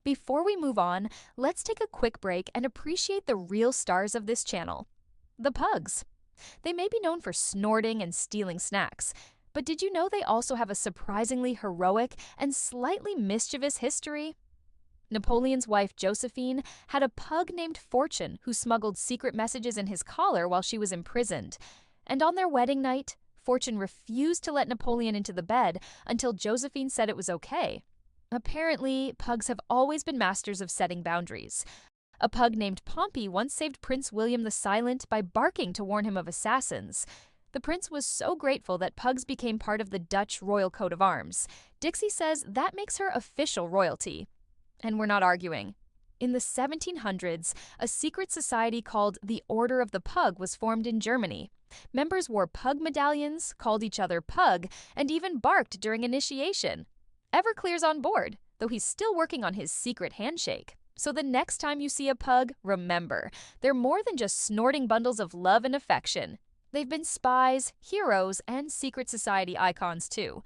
Before we move on, let's take a quick break and appreciate the real stars of this channel, the pugs. They may be known for snorting and stealing snacks, but did you know they also have a surprisingly heroic and slightly mischievous history? Napoleon's wife Josephine had a pug named Fortune who smuggled secret messages in his collar while she was imprisoned. And on their wedding night, Fortune refused to let Napoleon into the bed until Josephine said it was okay. Apparently, pugs have always been masters of setting boundaries. A pug named Pompey once saved Prince William the Silent by barking to warn him of assassins. The prince was so grateful that pugs became part of the Dutch royal coat of arms. Dixie says that makes her official royalty. And we're not arguing. In the 1700s, a secret society called the Order of the Pug was formed in Germany. Members wore pug medallions, called each other pug, and even barked during initiation. Everclear's on board, though he's still working on his secret handshake. So the next time you see a pug, remember, they're more than just snorting bundles of love and affection. They've been spies, heroes, and secret society icons too.